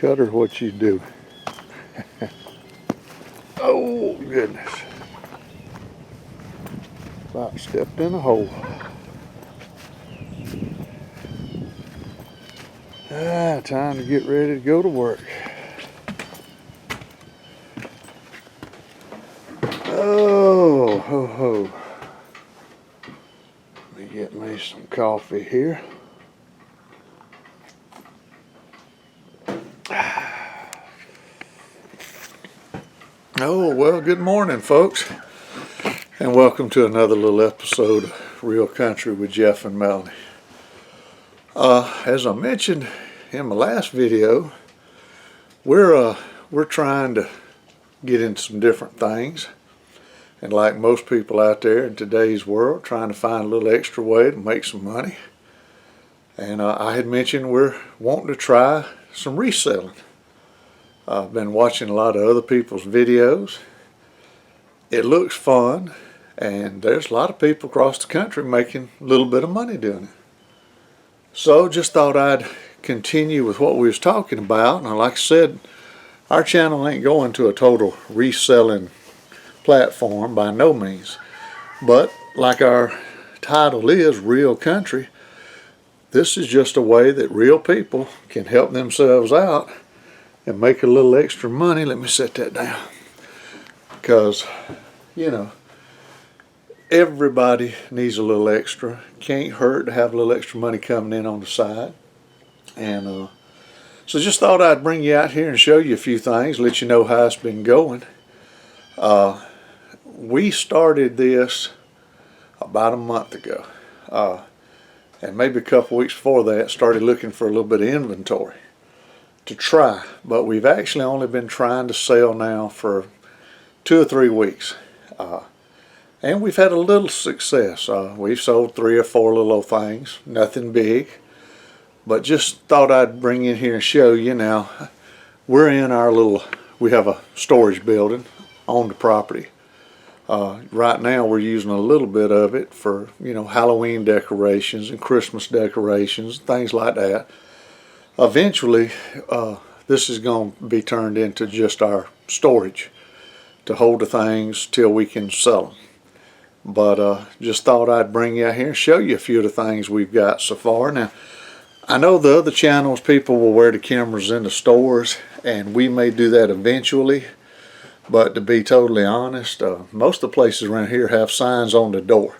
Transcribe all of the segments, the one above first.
cutter, what you do? Oh goodness. About stepped in a hole. Time to get ready to go to work. Oh, ho, ho. Let me get me some coffee here. Oh, well, good morning, folks, and welcome to another little episode of Real Country with Jeff and Melanie. As I mentioned in my last video, we're trying to get into some different things, and like most people out there in today's world, trying to find a little extra way to make some money. And I had mentioned we're wanting to try some reselling. I've been watching a lot of other people's videos. It looks fun, and there's a lot of people across the country making a little bit of money doing it. So just thought I'd continue with what we was talking about. And like I said, our channel ain't going to a total reselling platform by no means. But like our title is, Real Country, this is just a way that real people can help themselves out and make a little extra money. Let me set that down. Because, you know, everybody needs a little extra. Can't hurt to have a little extra money coming in on the side. And so just thought I'd bring you out here and show you a few things, let you know how it's been going. We started this about a month ago. And maybe a couple weeks before that, started looking for a little bit of inventory to try, but we've actually only been trying to sell now for 2 or 3 weeks, and we've had a little success. We've sold 3 or 4 little old things, nothing big, but just thought I'd bring in here and show you. Now we're in our we have a storage building on the property. Right now we're using a little bit of it for, you know, Halloween decorations and Christmas decorations, things like that. Eventually, this is going to be turned into just our storage to hold the things till we can sell them. But just thought I'd bring you out here and show you a few of the things we've got so far. Now, I know the other channels, people will wear the cameras in the stores, and we may do that eventually. But to be totally honest, most of the places around here have signs on the door,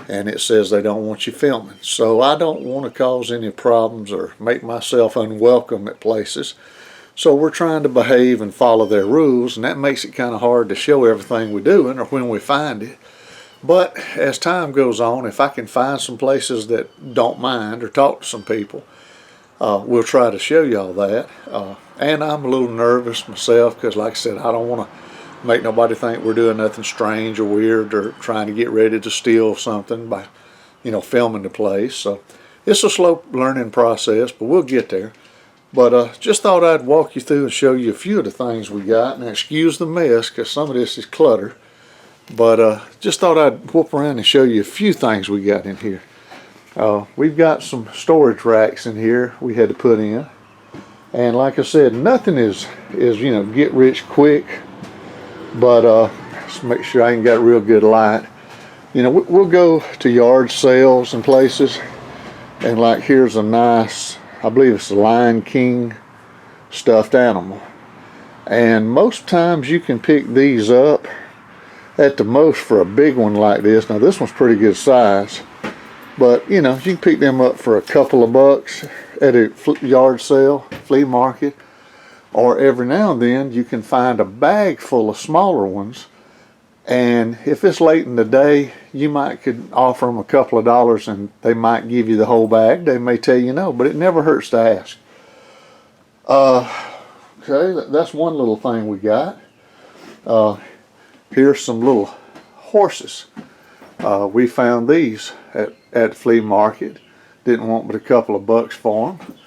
and it says they don't want you filming. So I don't want to cause any problems or make myself unwelcome at places. So we're trying to behave and follow their rules, and that makes it kind of hard to show everything we're doing or when we find it. But as time goes on, if I can find some places that don't mind or talk to some people, we'll try to show you all that. And I'm a little nervous myself because, like I said, I don't want to make nobody think we're doing nothing strange or weird or trying to get ready to steal something by, you know, filming the place. So it's a slow learning process, but we'll get there. But just thought I'd walk you through and show you a few of the things we got. Now, excuse the mess because some of this is clutter. But just thought I'd whoop around and show you a few things we got in here. We've got some storage racks in here we had to put in. And like I said, nothing is you know, get rich quick. But let's make sure I ain't got real good light. You know, we'll go to yard sales and places, and like here's a nice, I believe it's a Lion King stuffed animal. And most times you can pick these up at the most for a big one like this. Now this one's pretty good size, but you know, you can pick them up for a couple of bucks at a yard sale, flea market. Or every now and then you can find a bag full of smaller ones, and if it's late in the day, you could offer them a couple of dollars and they might give you the whole bag. They may tell you no, but it never hurts to ask. Okay, that's one little thing we got. Here's some little horses. We found these at flea market. Didn't want but a couple of bucks for them,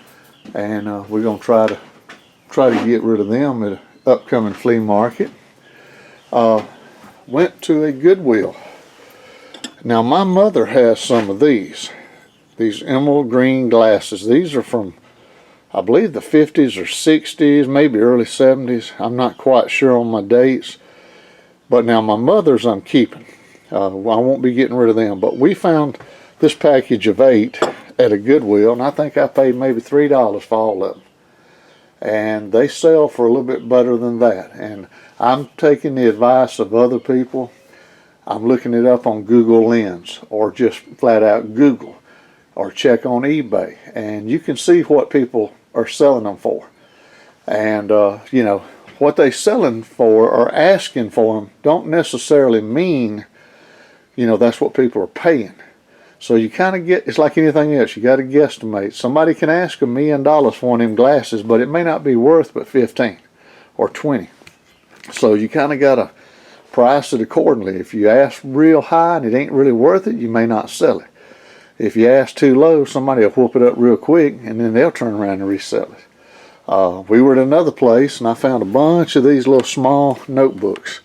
and we're gonna try to get rid of them at an upcoming flea market. Went to a Goodwill. Now my mother has some of these emerald green glasses. These are from I believe the 50s or 60s, maybe early 70s. I'm not quite sure on my dates. But now my mother's I'm keeping. I won't be getting rid of them. But we found this package of 8 at a Goodwill, and I think I paid maybe $3 for all of them. And they sell for a little bit better than that. And I'm taking the advice of other people. I'm looking it up on Google Lens, or just flat out Google, or check on eBay, and you can see what people are selling them for. And you know, what they selling for or asking for them don't necessarily mean, you know, that's what people are paying. So you kind of get, it's like anything else, you got to guesstimate. Somebody can ask $1 million for one of them glasses, but it may not be worth but 15 or 20. So you kind of got to price it accordingly. If you ask real high and it ain't really worth it, you may not sell it. If you ask too low, somebody will whoop it up real quick, and then they'll turn around and resell it. We were at another place, and I found a bunch of these little small notebooks,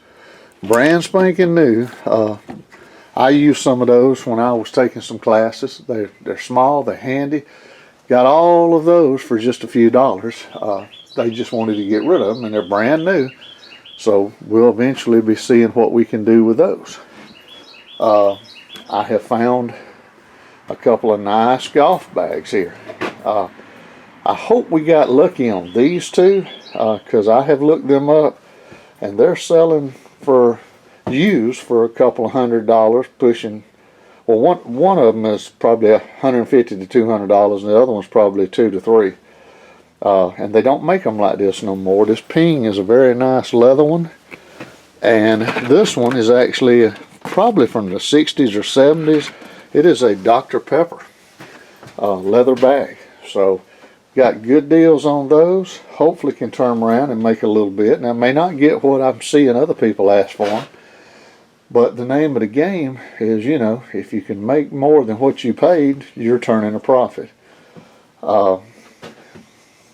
brand spanking new. I used some of those when I was taking some classes. They're small, they're handy. Got all of those for just a few dollars. They just wanted to get rid of them, and they're brand new. So we'll eventually be seeing what we can do with those. I have found a couple of nice golf bags here. I hope we got lucky on these two, because I have looked them up, and they're selling for used for a couple of $100, pushing. Well, one of them is probably $150 to $200, and the other one's probably $2 to $3. And they don't make them like this no more. This Ping is a very nice leather one, and this one is actually probably from the 60s or 70s. It is a Dr. Pepper leather bag. So got good deals on those. Hopefully can turn around and make a little bit. Now, I may not get what I'm seeing other people ask for them, but the name of the game is, you know, if you can make more than what you paid, you're turning a profit.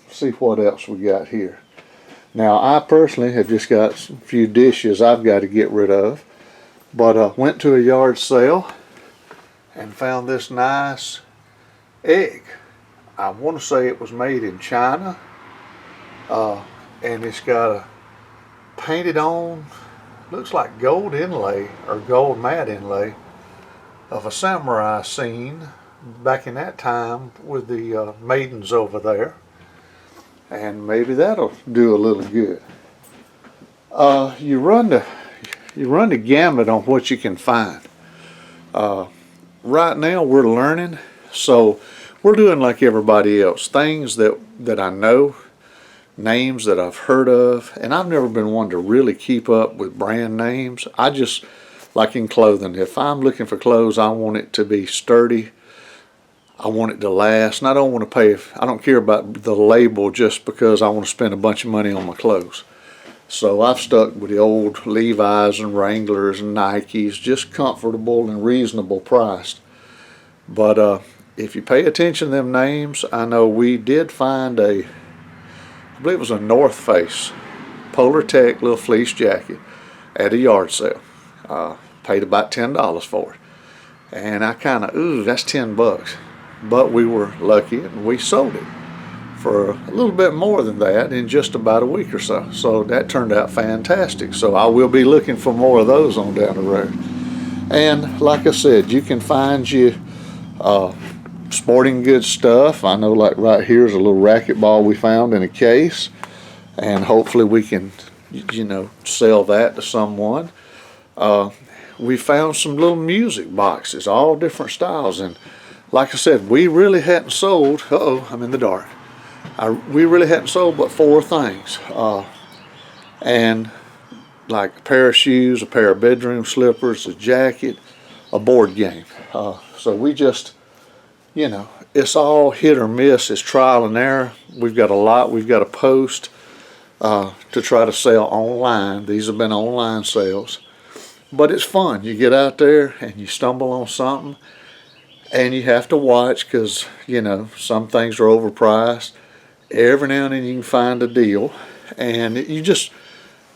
See what else we got here. Now, I personally have just got a few dishes I've got to get rid of, but went to a yard sale and found this nice egg. I want to say it was made in China, and it's got a painted on, looks like gold inlay or gold matte inlay of a samurai scene back in that time with the maidens over there, and maybe that'll do a little good. You run the gamut on what you can find. Right now we're learning, so we're doing like everybody else, things that I know, names that I've heard of, and I've never been one to really keep up with brand names. I just, like in clothing, if I'm looking for clothes, I want it to be sturdy, I want it to last, and I don't want to pay, I don't care about the label just because I want to spend a bunch of money on my clothes. So I've stuck with the old Levi's and Wranglers and Nikes, just comfortable and reasonable priced. But if you pay attention to them names, I know we did find I believe it was a North Face Polar Tech little fleece jacket at a yard sale. Paid about $10 for it. And I kind of, ooh, that's $10. But we were lucky and we sold it for a little bit more than that in just about a week or so. So that turned out fantastic. So I will be looking for more of those on down the road. And like I said, you can find you sporting goods stuff. I know, like right here is a little racquetball we found in a case, and hopefully we can, you know, sell that to someone. We found some little music boxes, all different styles, and like I said, we really hadn't sold, I'm in the dark. We really hadn't sold but 4 things, and like a pair of shoes, a pair of bedroom slippers, a jacket, a board game. So we just, you know, it's all hit or miss. It's trial and error. We've got a lot we've got to post to try to sell online. These have been online sales, but it's fun. You get out there and you stumble on something, and you have to watch because, you know, some things are overpriced. Every now and then you can find a deal, and you just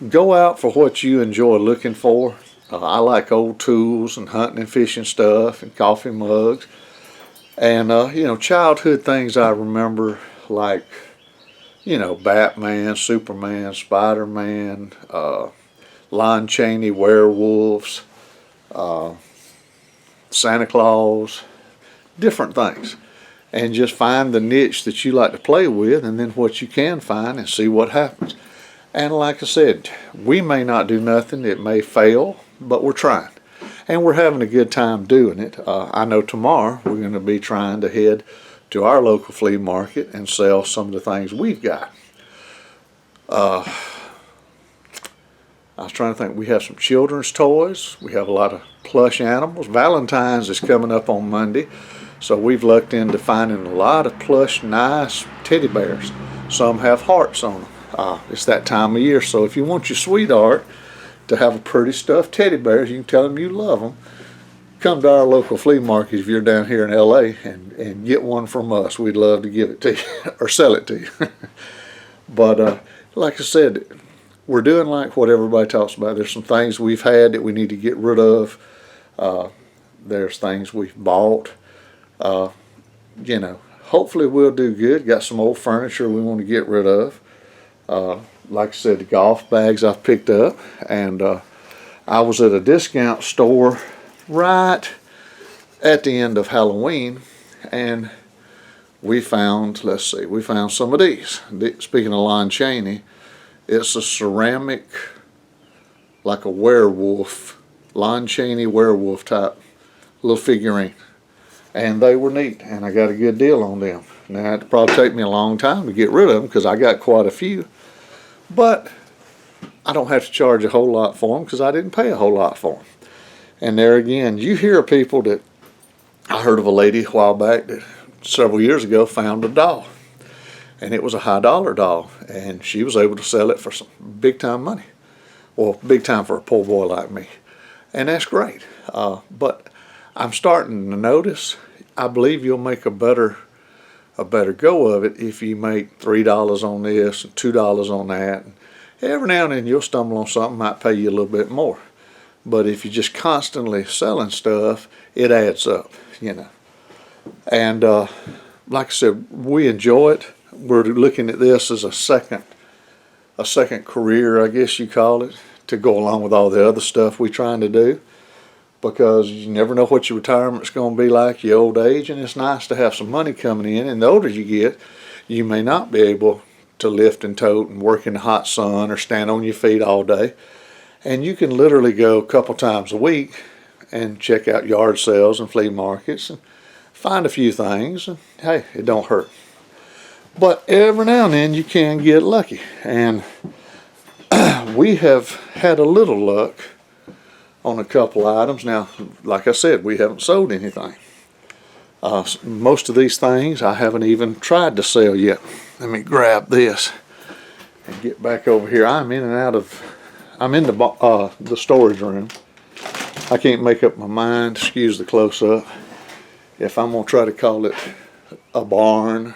go out for what you enjoy looking for. I like old tools and hunting and fishing stuff and coffee mugs, and you know, childhood things I remember, like you know, Batman, Superman, Spider-Man, Lon Chaney werewolves, Santa Claus, different things. And just find the niche that you like to play with, and then what you can find, and see what happens. And like I said, we may not do nothing, it may fail, but we're trying. And we're having a good time doing it. I know tomorrow we're going to be trying to head to our local flea market and sell some of the things we've got. I was trying to think, we have some children's toys, we have a lot of plush animals. Valentine's is coming up on Monday, so we've looked into finding a lot of plush, nice teddy bears. Some have hearts on them. It's that time of year, so if you want your sweetheart to have a pretty stuffed teddy bear, you can tell them you love them. Come to our local flea market if you're down here in LA and get one from us. We'd love to give it to you or sell it to you. But like I said, we're doing like what everybody talks about. There's some things we've had that we need to get rid of. There's things we've bought. You know, hopefully we'll do good. Got some old furniture we want to get rid of. Like I said, the golf bags I've picked up, and I was at a discount store right at the end of Halloween, and we found, let's see, we found some of these. Speaking of Lon Chaney, it's a ceramic, like a werewolf, Lon Chaney werewolf type little figurine. And they were neat, and I got a good deal on them. Now, it'd probably take me a long time to get rid of them because I got quite a few. But I don't have to charge a whole lot for them because I didn't pay a whole lot for them. And there again, you hear people that, I heard of a lady a while back that several years ago found a doll. And it was a high dollar doll. And she was able to sell it for some big time money. Well, big time for a poor boy like me. And that's great. But I'm starting to notice, I believe you'll make a better go of it if you make $3 on this and $2 on that. And every now and then you'll stumble on something that might pay you a little bit more. But if you're just constantly selling stuff, it adds up, you know. And like I said, we enjoy it. We're looking at this as a second career, I guess you call it, to go along with all the other stuff we're trying to do. Because you never know what your retirement's going to be like, your old age, and it's nice to have some money coming in. And the older you get, you may not be able to lift and tote and work in the hot sun or stand on your feet all day. And you can literally go a couple times a week and check out yard sales and flea markets and find a few things. And hey, it don't hurt. But every now and then you can get lucky. And we have had a little luck on a couple items. Now, like I said, we haven't sold anything. Most of these things I haven't even tried to sell yet. Let me grab this and get back over here. I'm in the storage room. I can't make up my mind, excuse the close-up, if I'm going to try to call it a barn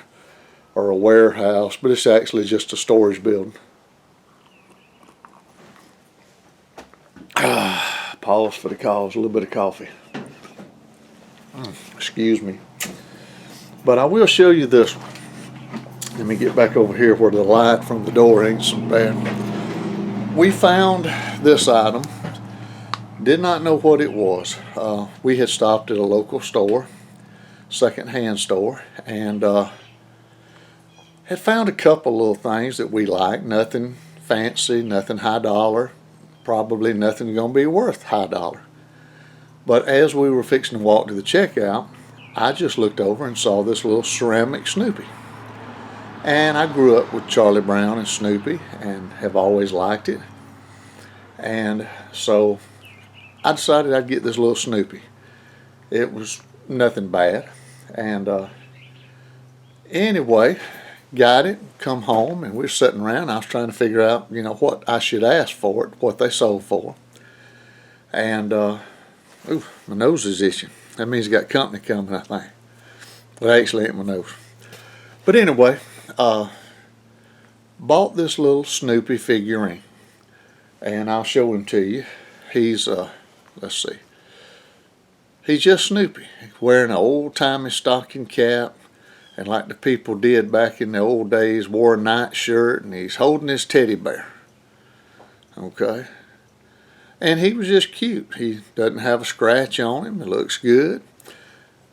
or a warehouse, but it's actually just a storage building. Pause for the cause, a little bit of coffee. Excuse me. But I will show you this one. Let me get back over here where the light from the door ain't so bad. We found this item. Did not know what it was. We had stopped at a local store, second-hand store, and had found a couple little things that we liked. Nothing fancy, nothing high dollar. Probably nothing going to be worth high dollar. But as we were fixing to walk to the checkout, I just looked over and saw this little ceramic Snoopy. And I grew up with Charlie Brown and Snoopy and have always liked it. And so I decided I'd get this little Snoopy. It was nothing bad. And anyway, got it, come home, and we were sitting around. I was trying to figure out, you know, what I should ask for it, what they sold for. And, ooh, my nose is itching. That means I got company coming, I think. Well, actually, it ain't my nose. But anyway, bought this little Snoopy figurine. And I'll show him to you. He's, let's see. He's just Snoopy, wearing an old-timey stocking cap and like the people did back in the old days, wore a nightshirt, and he's holding his teddy bear. Okay. And he was just cute. He doesn't have a scratch on him. It looks good.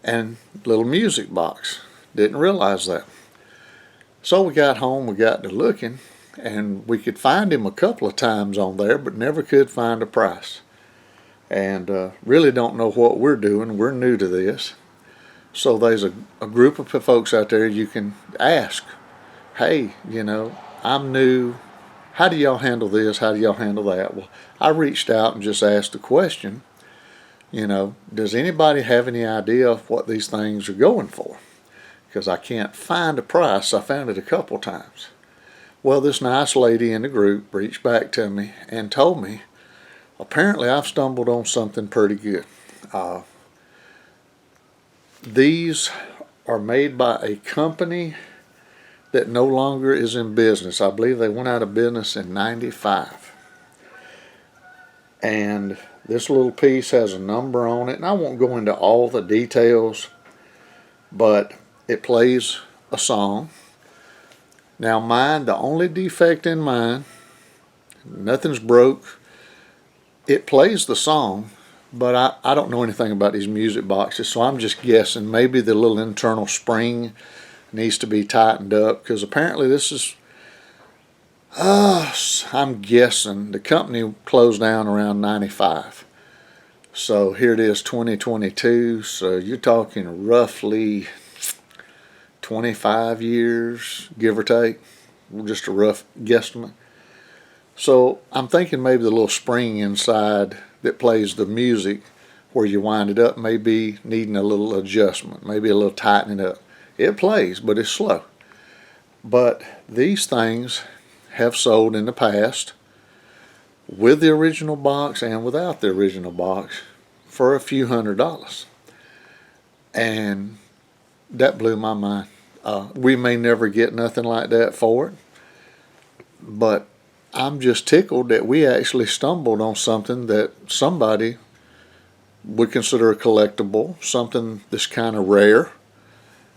And little music box. Didn't realize that. So we got home, we got to looking, and we could find him a couple of times on there, but never could find a price. And really don't know what we're doing. We're new to this. So there's a group of folks out there you can ask, hey, I'm new. How do y'all handle this? How do y'all handle that? Well, I reached out and just asked the question, does anybody have any idea of what these things are going for? Because I can't find a price. I found it a couple times. Well, this nice lady in the group reached back to me and told me, apparently I've stumbled on something pretty good. These are made by a company that no longer is in business. I believe they went out of business in '95. And this little piece has a number on it, and I won't go into all the details, but it plays a song. Now mine, the only defect in mine, nothing's broke. It plays the song, but I don't know anything about these music boxes, so I'm just guessing. Maybe the little internal spring needs to be tightened up, because apparently this is, I'm guessing, the company closed down around '95. So here it is, 2022, so you're talking roughly 25 years, give or take, just a rough guesstimate. So I'm thinking maybe the little spring inside that plays the music where you wind it up may be needing a little adjustment, maybe a little tightening up. It plays, but it's slow. But these things have sold in the past with the original box and without the original box for a few $100s. And that blew my mind. We may never get nothing like that for it, but I'm just tickled that we actually stumbled on something that somebody would consider a collectible, something that's kind of rare,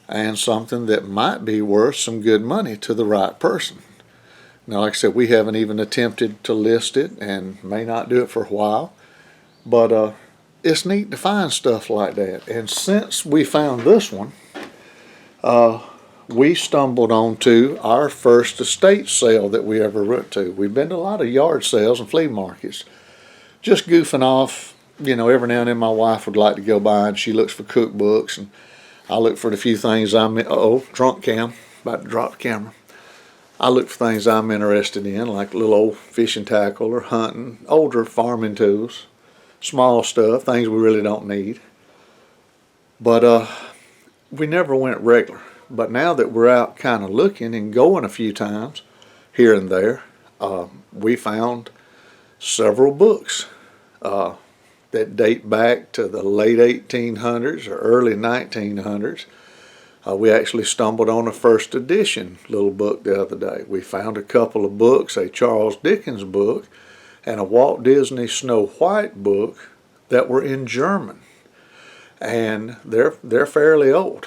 and something that might be worth some good money to the right person. Now, like I said, we haven't even attempted to list it and may not do it for a while, but it's neat to find stuff like that. And since we found this one, we stumbled onto our first estate sale that we ever went to. We've been to a lot of yard sales and flea markets, just goofing off. Every now and then my wife would like to go by and she looks for cookbooks, and I look for the few things drunk cam, about to drop the camera. I look for things I'm interested in, like little old fishing tackle or hunting, older farming tools, small stuff, things we really don't need. But we never went regular. But now that we're out kind of looking and going a few times here and there, we found several books that date back to the late 1800s or early 1900s. We actually stumbled on a first edition little book the other day. We found a couple of books, a Charles Dickens book and a Walt Disney Snow White book that were in German. And they're fairly old.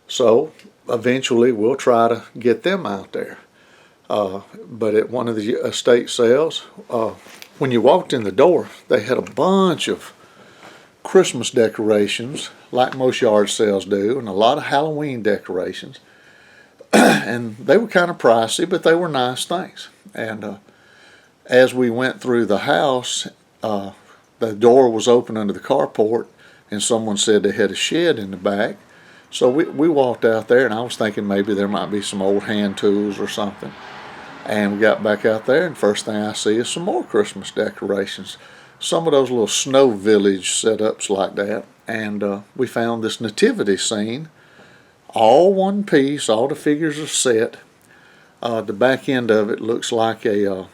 So eventually we'll try to get them out there. But at one of the estate sales, when you walked in the door, they had a bunch of Christmas decorations, like most yard sales do, and a lot of Halloween decorations. And they were kind of pricey, but they were nice things. And as we went through the house, the door was open under the carport, and someone said they had a shed in the back. So we walked out there, and I was thinking maybe there might be some old hand tools or something. And we got back out there, and first thing I see is some more Christmas decorations. Some of those little snow village setups like that. And we found this nativity scene, all one piece, all the figures are set. The back end of it looks like a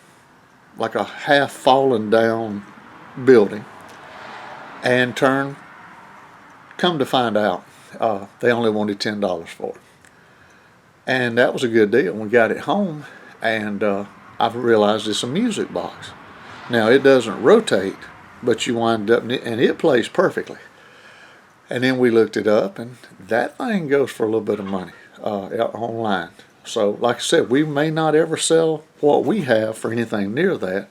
half fallen down building. And come to find out, they only wanted $10 for it. And that was a good deal. We got it home, and I've realized it's a music box. Now, it doesn't rotate, but you wind up, and it plays perfectly. And then we looked it up, and that thing goes for a little bit of money online. So like I said, we may not ever sell what we have for anything near that.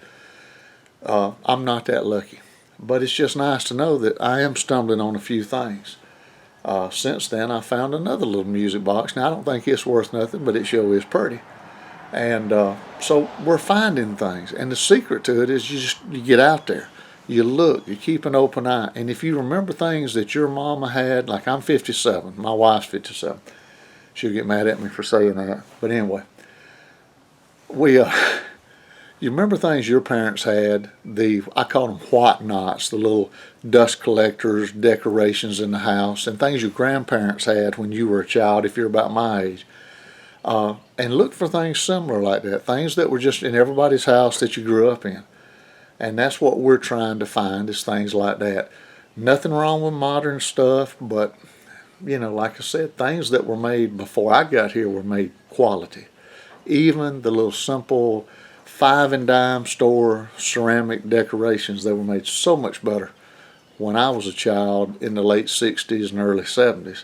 I'm not that lucky. But it's just nice to know that I am stumbling on a few things. Since then, I found another little music box. Now, I don't think it's worth nothing, but it sure is pretty. And so we're finding things. And the secret to it is you get out there. You look, you keep an open eye. And if you remember things that your mama had, like I'm 57, my wife's 57. She'll get mad at me for saying that. But anyway, you remember things your parents had, I call them whatnots, the little dust collectors, decorations in the house, and things your grandparents had when you were a child, if you're about my age. And look for things similar like that, things that were just in everybody's house that you grew up in. And that's what we're trying to find, is things like that. Nothing wrong with modern stuff, but, like I said, things that were made before I got here were made quality. Even the little simple 5 and dime store ceramic decorations, they were made so much better when I was a child in the late 60s and early 70s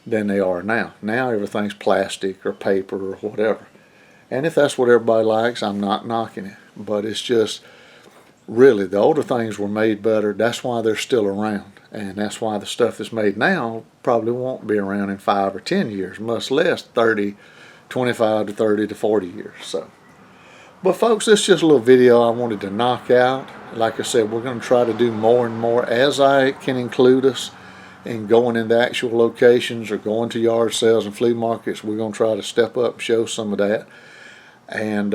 than they are now. Now everything's plastic or paper or whatever. And if that's what everybody likes, I'm not knocking it. But it's just, really, the older things were made better. That's why they're still around. And that's why the stuff that's made now probably won't be around in 5 or 10 years, much less 25 to 30 to 40 years. So, but folks, this is just a little video I wanted to knock out. Like I said, we're going to try to do more and more as I can include us in going into actual locations or going to yard sales and flea markets. We're going to try to step up and show some of that. And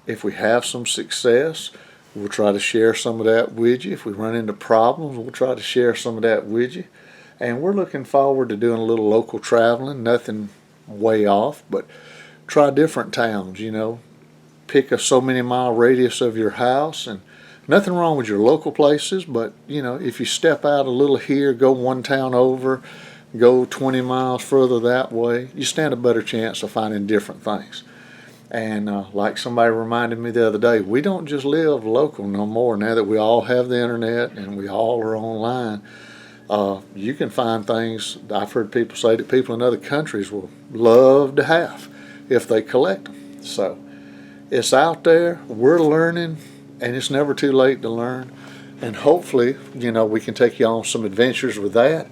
if we have some success, we'll try to share some of that with you. If we run into problems, we'll try to share some of that with you. And we're looking forward to doing a little local traveling, nothing way off, but try different towns, Pick a so many mile radius of your house, and nothing wrong with your local places, but if you step out a little here, go one town over, go 20 miles further that way, you stand a better chance of finding different things. And like somebody reminded me the other day, we don't just live local no more. Now that we all have the internet and we all are online, you can find things I've heard people say that people in other countries will love to have if they collect them. So it's out there, we're learning, and it's never too late to learn. And hopefully, we can take you on some adventures with that.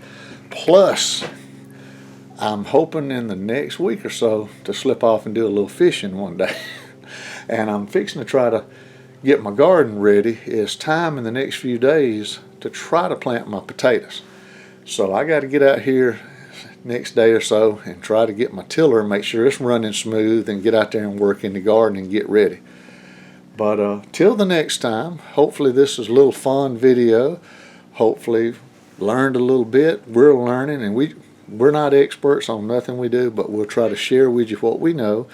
Plus, I'm hoping in the next week or so to slip off and do a little fishing one day. And I'm fixing to try to get my garden ready. It's time in the next few days to try to plant my potatoes. So I got to get out here next day or so and try to get my tiller, make sure it's running smooth, and get out there and work in the garden and get ready. But till the next time, hopefully this is a little fun video. Hopefully learned a little bit. We're learning, and we're not experts on nothing we do, but we'll try to share with you what we know,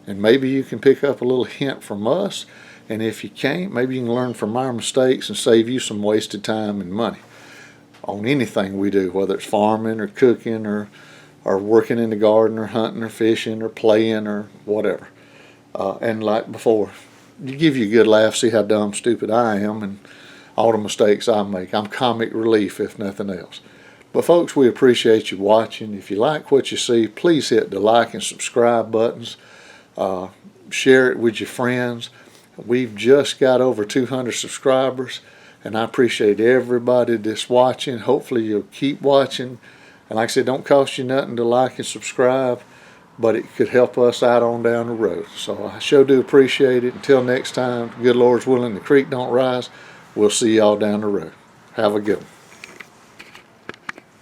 and maybe you can pick up a little hint from us. And if you can't, maybe you can learn from our mistakes and save you some wasted time and money on anything we do, whether it's farming or cooking or working in the garden or hunting or fishing or playing or whatever. And like before, you give you a good laugh, see how dumb, stupid I am and all the mistakes I make. I'm comic relief, if nothing else. But folks, we appreciate you watching. If you like what you see, please hit the like and subscribe buttons. Share it with your friends. We've just got over 200 subscribers, and I appreciate everybody that's watching. Hopefully you'll keep watching. And like I said, don't cost you nothing to like and subscribe, but it could help us out on down the road. So I sure do appreciate it. Until next time, good Lord's willing, the creek don't rise. We'll see y'all down the road. Have a good one.